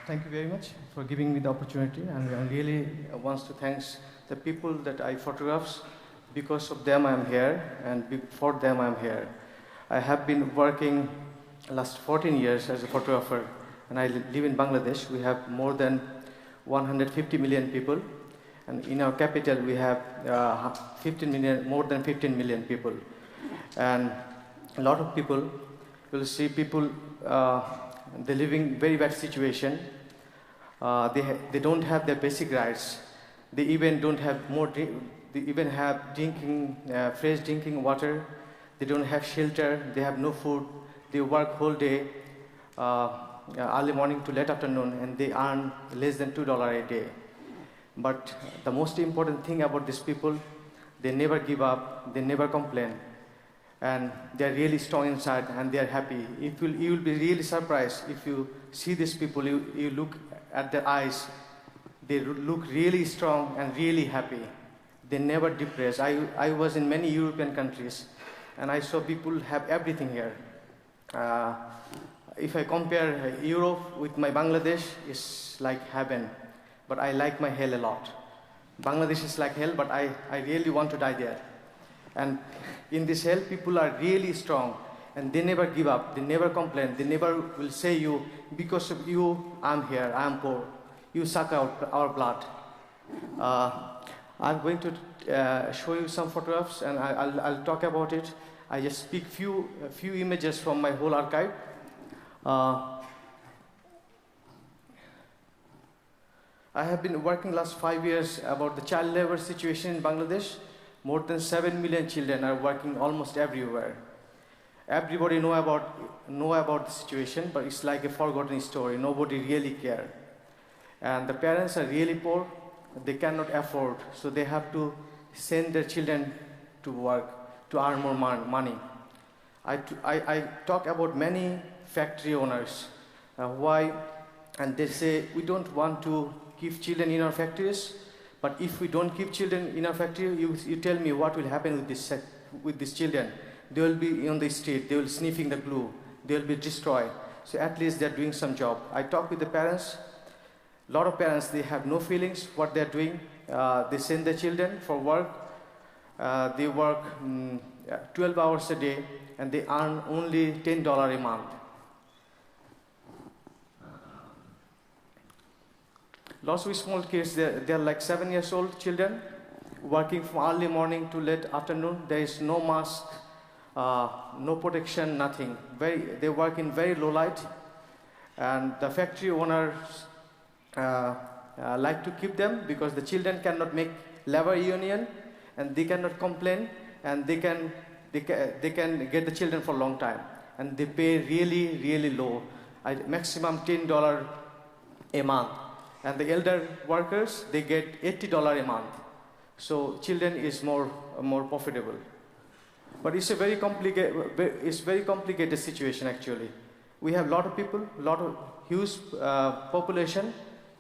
Thank you very much for giving me the opportunity, and I really wants to thank the people that I photograph. Because of them I'm here, and before them I'm here. I have been working last 14 years as a photographer, and I live in Bangladesh. We have more than 150 million people, and in our capital we have 15 million, more than 15 million people. And a lot of people, you'll see people, they're living very bad situation. They don't have their basic rights. They even don't have they even have drinking, fresh drinking water. They don't have shelter. They have no food. They work whole day, early morning to late afternoon, and they earn less than $2 a day. But the most important thing about these people, they never give up. They never complain, and they're really strong inside, and they're happy. You will be really surprised if you see these people. You look at their eyes. They look really strong and really happy. They never depressed. I was in many European countries, and I saw people have everything here. If I compare Europe with my Bangladesh, it's like heaven. But I like my hell a lot. Bangladesh is like hell, but I really want to die there. And in this hell, people are really strong, and they never give up. They never complain. They never will say you, because of you, I'm here, I'm poor. You suck out our blood. I'm going to show you some photographs, and I'll talk about it. I just speak a few images from my whole archive. I have been working last 5 years about the child labor situation in Bangladesh. More than 7 million children are working almost everywhere. Everybody know about the situation, but it's like a forgotten story. Nobody really cares. And the parents are really poor. They cannot afford, so they have to send their children to work to earn more money. I talk about many factory owners. Why? And they say, we don't want to keep children in our factories, but if we don't keep children in our factory, you tell me what will happen with these children. They will be on the street, they will sniffing the glue, they will be destroyed. So at least they're doing some job. I talk with the parents. A lot of parents, they have no feelings what they're doing. They send their children for work. They work 12 hours a day, and they earn only $10 a month. Lots of small kids, they're like 7 years old children, working from early morning to late afternoon. There is no mask, no protection, nothing. They work in very low light, and the factory owners like to keep them because the children cannot make labor union, and they cannot complain, and they can get the children for a long time, and they pay really low, maximum $10 a month, and the elder workers, they get $80 a month. So children is more profitable, but it's a very complicated situation actually. We have a lot of people, huge population,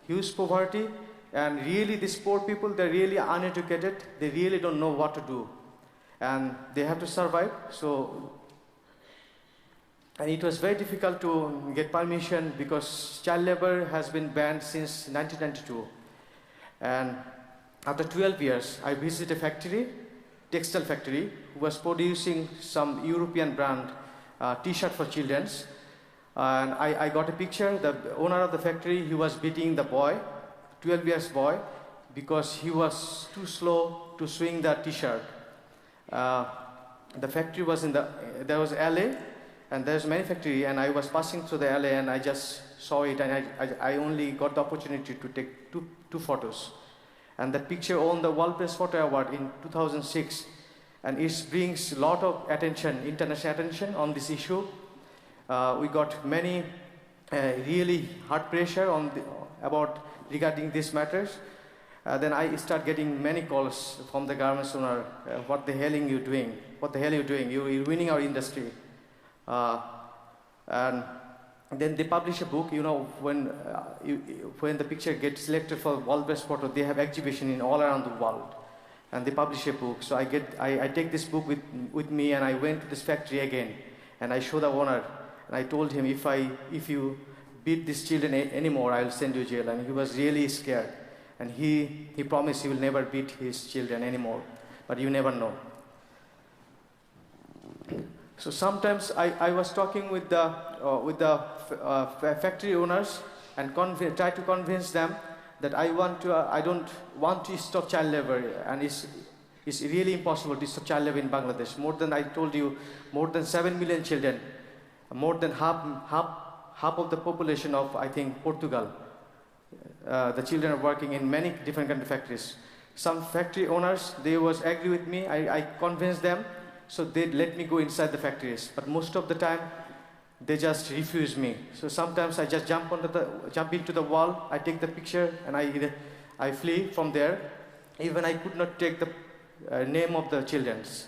huge poverty, and really these poor people, they're really uneducated. They really don't know what to do, and they have to survive. And it was very difficult to get permission because child labor has been banned since 1992. And after 12 years, I visited a factory, textile factory, who was producing some European brand T-shirt for children. And I got a picture. The owner of the factory, he was beating the boy, 12 years boy, because he was too slow to swing the T-shirt. The factory was there was alley, and there's many factory, and I was passing through the alley, and I just saw it, and I only got the opportunity to take two photos. And that picture won the World Press Photo Award in 2006, and it brings a lot of attention, international attention on this issue. We got many really hard pressure regarding these matters. Then I start getting many calls from the garments owner. What the hell are you doing? What the hell are you doing? You're ruining our industry. And then they publish a book. You know, when the picture gets selected for World Best Photo, they have exhibition in all around the world, and they publish a book. So I take this book with me, and I went to this factory again, and I show the owner, And I told him, if you beat these children anymore, I will send you to jail. And he was really scared. And he promised he will never beat his children anymore. But you never know. So sometimes I was talking with the factory owners and try to convince them that I don't want to stop child labor, and it's really impossible to stop child labor in Bangladesh. More than I told you, more than 7 million children, more than half of the population of, I think, Portugal. The children are working in many different kind of factories. Some factory owners, they was agree with me. I convinced them, so they let me go inside the factories. But most of the time, they just refuse me. So sometimes I just jump into the wall. I take the picture and I flee from there. Even I could not take the name of the children's.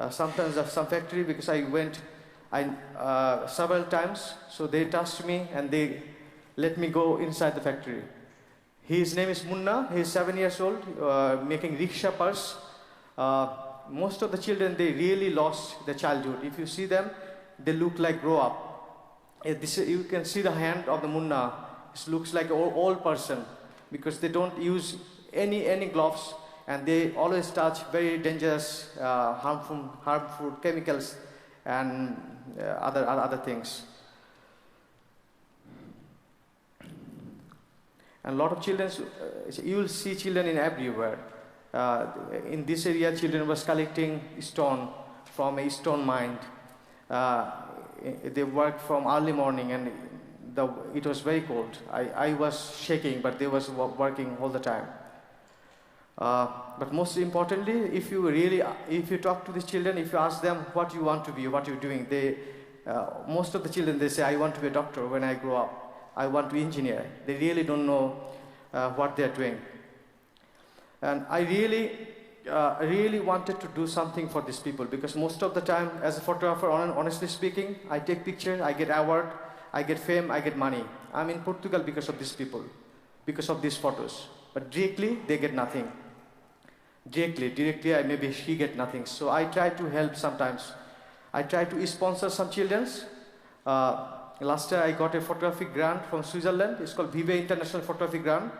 Sometimes of some factory, because I went several times, so they touched me and they let me go inside the factory. His name is Munna. He's 7 years old, making rickshaw purse. Most of the children, they really lost their childhood. If you see them, they look like grow up. You can see the hand of the Munna. It looks like an old person, because they don't use any gloves, and they always touch very dangerous, harmful chemicals and other things. And a lot of children, you will see children in everywhere. In this area, children was collecting stone from a stone mine. They worked from early morning, and it was very cold. I was shaking, but they was working all the time. But most importantly, if you talk to these children, if you ask them what you want to be, what you're doing, most of the children, they say, I want to be a doctor when I grow up. I want to be engineer. They really don't know what they're doing. And I really wanted to do something for these people, because most of the time, as a photographer, honestly speaking, I take pictures, I get award, I get fame, I get money. I'm in Portugal because of these people, because of these photos. But directly, they get nothing. Directly, maybe she get nothing. So I try to help sometimes. I try to sponsor some children's. Last year, I got a photography grant from Switzerland. It's called Vive International Photography Grant.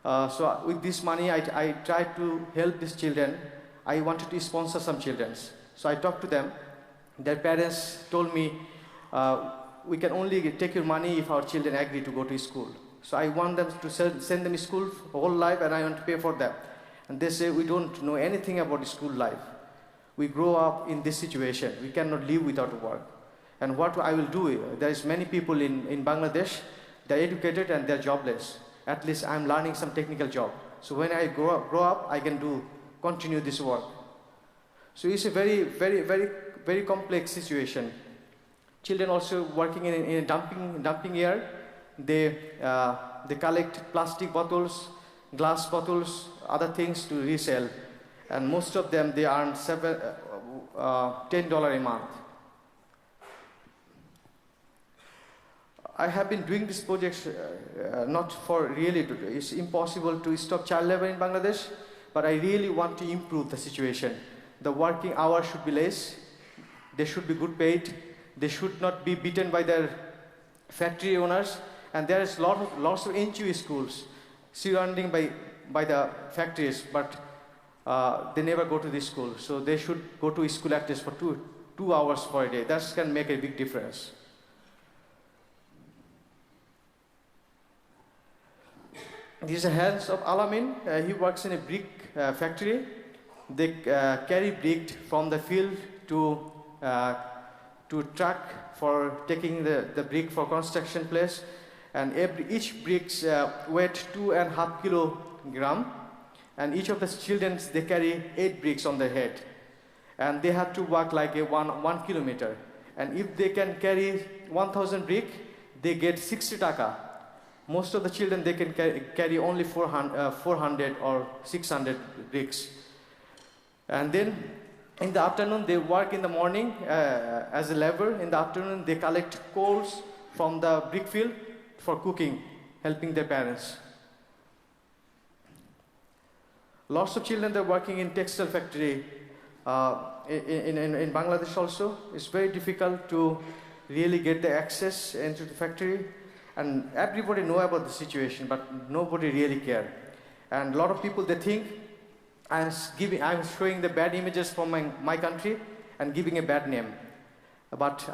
So with this money, I tried to help these children. I wanted to sponsor some children. So I talked to them. Their parents told me, we can only take your money if our children agree to go to school. So I want them to send them to school for whole life, and I want to pay for them. And they say, we don't know anything about school life. We grow up in this situation. We cannot live without work. And what I will do, there is many people in Bangladesh, they're educated and they're jobless. At least I'm learning some technical job. So when I grow up, I can continue this work. So it's a very, very, very, very complex situation. Children also working in a dumping yard. They collect plastic bottles, glass bottles, other things to resell. And most of them, they earn $10 a month. I have been doing this project not for really, it's impossible to stop child labor in Bangladesh, but I really want to improve the situation. The working hours should be less, they should be good paid, they should not be beaten by their factory owners, and there is lots of NGO schools surrounding by the factories, but they never go to this school. So they should go to school at least for two hours per day. That can make a big difference. These are hands of Alamin. He works in a brick factory. They carry brick from the field to truck for taking the brick for construction place. And each bricks weight 2.5 kilogram. And each of the children, they carry 8 bricks on their head. And they have to walk like a 1 kilometer. And if they can carry 1,000 brick, they get 60 taka. Most of the children, they can carry only 400 or 600 bricks. And then in the afternoon, they work in the morning as a laborer. In the afternoon, they collect coals from the brick field for cooking, helping their parents. Lots of children, they're working in textile factory. In Bangladesh also, it's very difficult to really get the access into the factory. And everybody know about the situation, but nobody really care. And a lot of people, they think I'm showing the bad images from my country and giving a bad name. But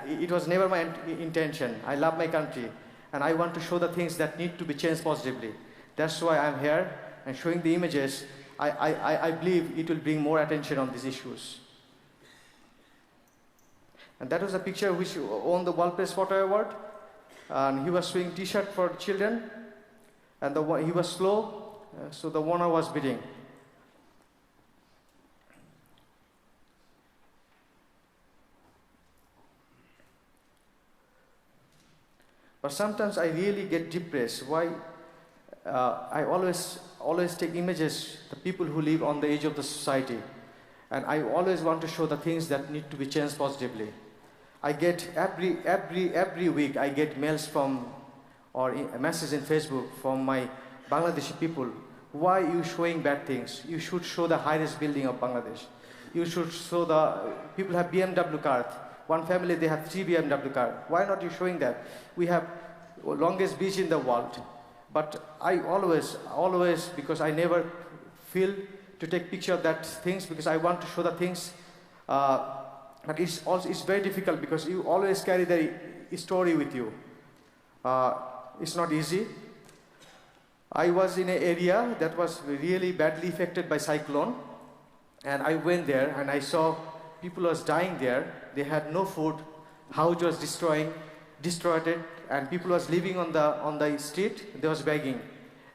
it was never my intention. I love my country, and I want to show the things that need to be changed positively. That's why I'm here and showing the images. I believe it will bring more attention on these issues. And that was a picture which won the World Press Photo Award. And he was showing T-shirt for children, and he was slow, so the owner was bidding. But sometimes I really get depressed. Why? I always take images, the people who live on the edge of the society, and I always want to show the things that need to be changed positively. I get every week I get mails from or a message in Facebook from my Bangladeshi people. Why are you showing bad things? You should show the highest building of Bangladesh. You should show the people have BMW cars. One family, they have 3 BMW cars. Why not you showing that? We have longest beach in the world. But I always, because I never feel to take picture of that things, because I want to show the things. But it's very difficult because you always carry the story with you. It's not easy. I was in an area that was really badly affected by cyclone, and I went there and I saw people was dying there. They had no food, house was destroyed it, and people was living on the street. They was begging,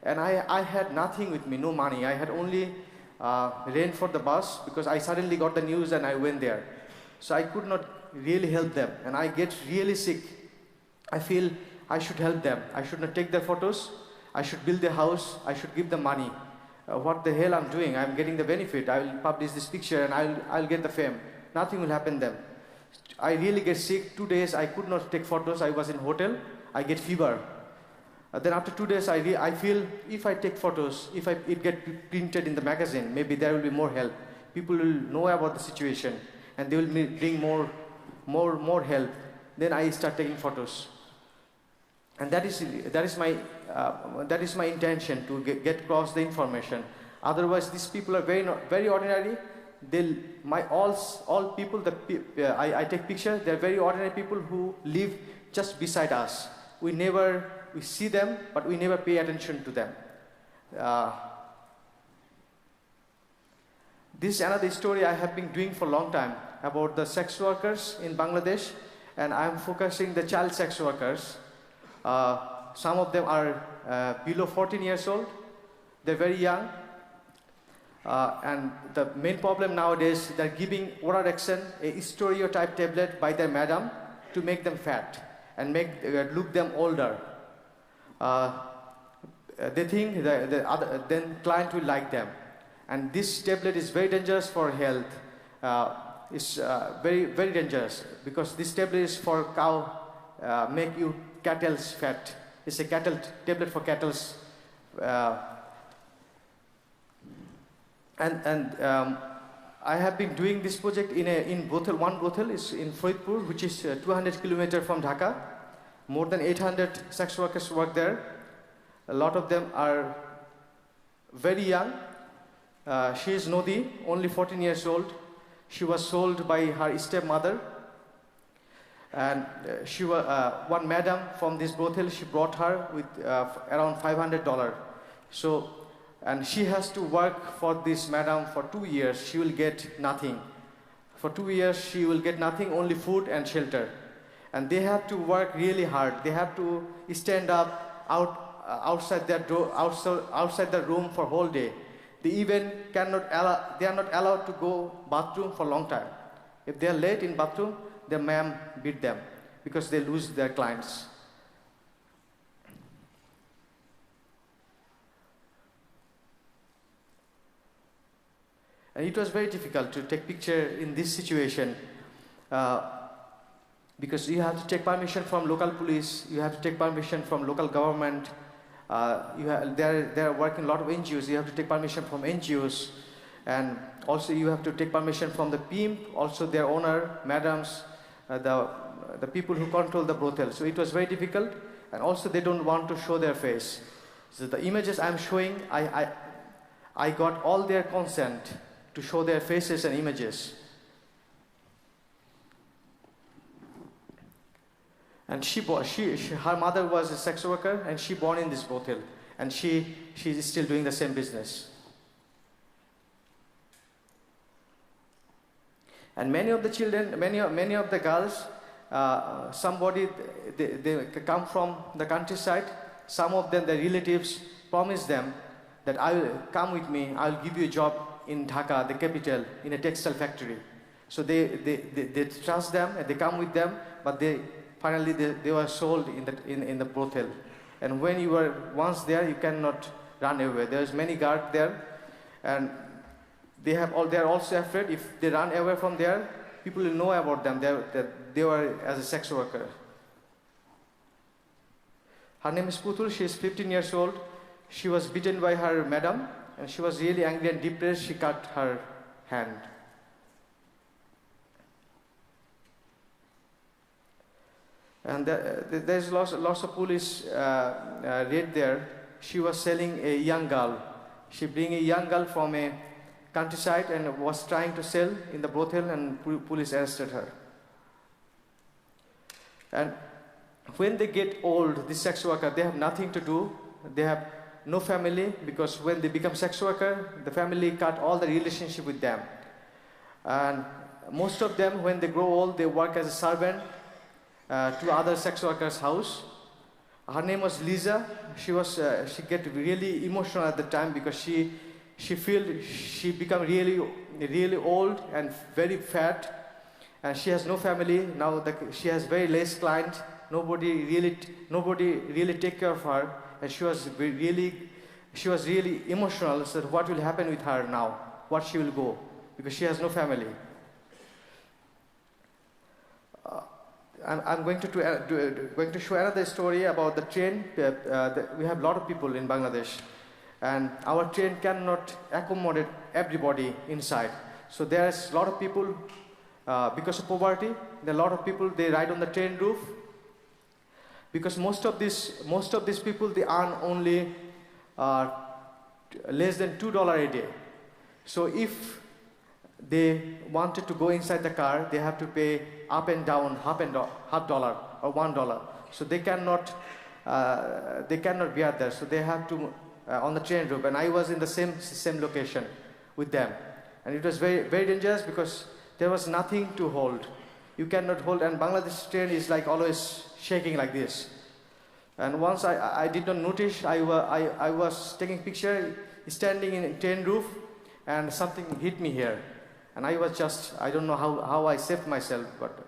and I had nothing with me, no money. I had only rent for the bus because I suddenly got the news and I went there. So I could not really help them, and I get really sick. I feel I should help them. I should not take their photos. I should build their house. I should give them money. What the hell I'm doing? I'm getting the benefit. I will publish this picture and I'll get the fame. Nothing will happen them. I really get sick. 2 days I could not take photos. I was in hotel. I get fever. Then after 2 days I feel if I take photos, if it get printed in the magazine, maybe there will be more help. People will know about the situation and they will bring more help. Then I start taking photos. And that is my intention, to get across the information. Otherwise, these people are very ordinary. All people I take picture. They're very ordinary people who live just beside us. We see them, but we never pay attention to them. This is another story I have been doing for a long time about the sex workers in Bangladesh, and I am focusing the child sex workers. Some of them are below 14 years old. They're very young. And the main problem nowadays, they're giving Orarexen, a stereotype tablet by their madam, to make them fat and look them older. They think then client will like them. And this tablet is very dangerous for health. It's very, very dangerous because this tablet is for cow, make you cattle's fat. It's a tablet for cattle's. I have been doing this project in brothel. One brothel is in Faridpur, which is 200 kilometers from Dhaka. More than 800 sex workers work there. A lot of them are very young. She is Nodi, only 14 years old. She was sold by her stepmother. And she was one madam from this brothel. She brought her with around $500. So, and she has to work for this madam for 2 years. She will get nothing. For 2 years, she will get nothing, only food and shelter. And they have to work really hard. They have to stand up outside their door, outside the room for whole day. They even they are not allowed to go bathroom for a long time. If they are late in bathroom, the ma'am beat them because they lose their clients. And it was very difficult to take picture in this situation because you have to take permission from local police, you have to take permission from local government. They are working a lot of NGOs. You have to take permission from NGOs, and also you have to take permission from the pimp, also their owner, madams, the the people who control the brothel. So it was very difficult, and also they don't want to show their face. So the images I'm showing, I got all their consent to show their faces and images. And her mother was a sex worker, and she born in this brothel, and she is still doing the same business. And many of the children, many of the girls, they come from the countryside. Some of them, their relatives, promise them that I will come with me. I will give you a job in Dhaka, the capital, in a textile factory. So they trust them and they come with them, but finally they were sold in the brothel. And when you are once there, you cannot run away. There's many guards there, and they are also afraid if they run away from there, people will know about them that they were as a sex worker. Her name is Putul. She is 15 years old. She was beaten by her madam, and she was really angry and depressed. She cut her hand. And there's lots of police raid there. She was selling a young girl. She bring a young girl from a countryside and was trying to sell in the brothel, and police arrested her. And when they get old, this sex worker, they have nothing to do. They have no family, because when they become sex worker, the family cut all the relationship with them. And most of them, when they grow old, they work as a servant to other sex workers' house. Her name was Lisa. She get really emotional at the time, because she become really old and very fat, and she has no family now. She has very less client. Nobody really take care of her, and she was really emotional. So what will happen with her now? What she will go, because she has no family. I'm going to show another story about the train. We have a lot of people in Bangladesh, and our train cannot accommodate everybody inside. So there's a lot of people, because of poverty, there are a lot of people, they ride on the train roof, because most of these people, they earn only less than $2 a day. So if they wanted to go inside the car, they have to pay up and down half dollar or $1. So they cannot bear there. So they have to on the train roof. And I was in the same location with them, and it was very, very dangerous, because there was nothing to hold. You cannot hold, and Bangladesh train is like always shaking like this. And once I did not notice, I was taking picture standing in a train roof, and something hit me here. And I don't know how I saved myself, but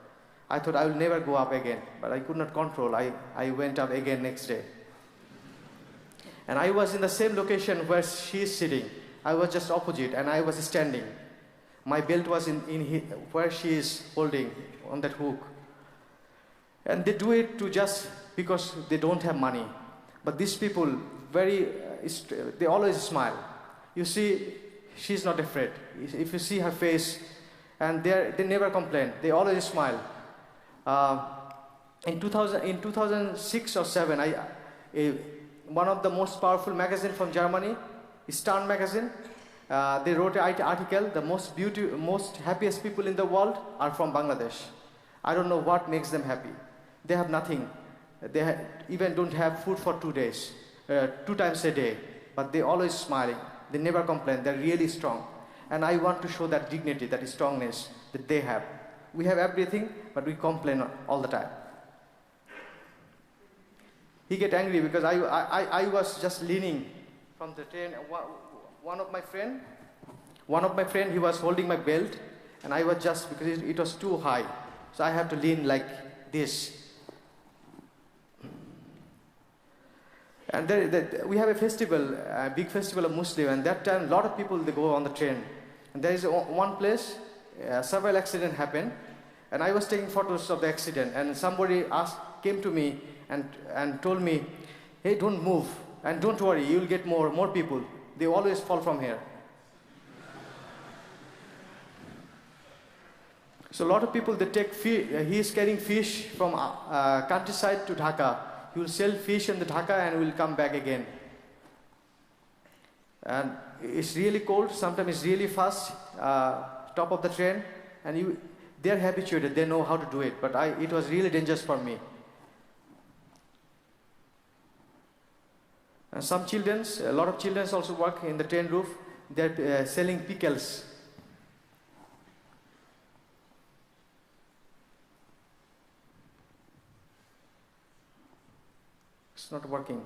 I thought I will never go up again. But I could not control. I went up again next day. And I was in the same location where she is sitting. I was just opposite, and I was standing. My belt was in where she is holding on that hook. And they do it just because they don't have money. But these people, they always smile. You see, she's not afraid. If you see her face, and they never complain. They always smile. In 2006 or 7, one of the most powerful magazine from Germany, Stern magazine, they wrote an article, the most happiest people in the world are from Bangladesh. I don't know what makes them happy. They have nothing. They even don't have food for 2 days, 2 times a day, but they always smiling. They never complain. They're really strong. And I want to show that dignity, that strongness that they have. We have everything, but we complain all the time. He get angry because I was just leaning from the train. One of my friend, he was holding my belt, and I was just, because it was too high, so I have to lean like this. And we have a festival, a big festival of Muslim, and that time a lot of people, they go on the train. And there is one place, several accidents happened, and I was taking photos of the accident, and somebody came to me and told me, hey, don't move, and don't worry, you'll get more people. They always fall from here. So a lot of people, they take fish, he is carrying fish from countryside to Dhaka. He will sell fish in the Dhaka and will come back again. And it's really cold, sometimes it's really fast, top of the train, and they're habituated, they know how to do it, but it was really dangerous for me. And some children, a lot of children also work in the train roof, they're selling pickles. It's not working.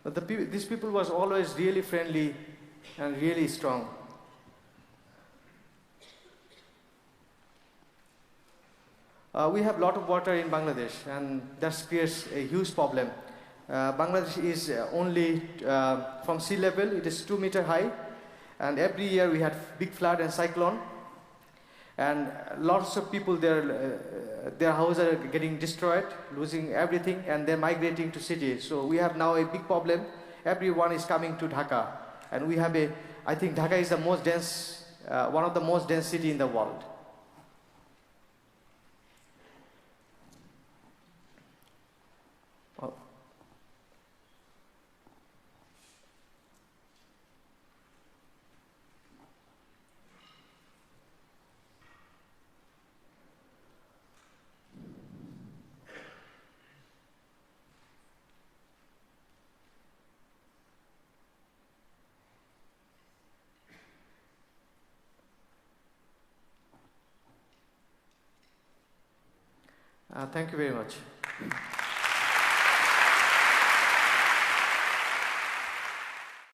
But these people was always really friendly and really strong. We have a lot of water in Bangladesh, and that creates a huge problem. Bangladesh is only from sea level, it is 2 meters high, and every year we had big flood and cyclone, and lots of people, their houses are getting destroyed, losing everything, and they're migrating to cities. So we have now a big problem. Everyone is coming to Dhaka, and we have I think Dhaka is the most dense, one of the most dense cities in the world. Oh. Thank you very much.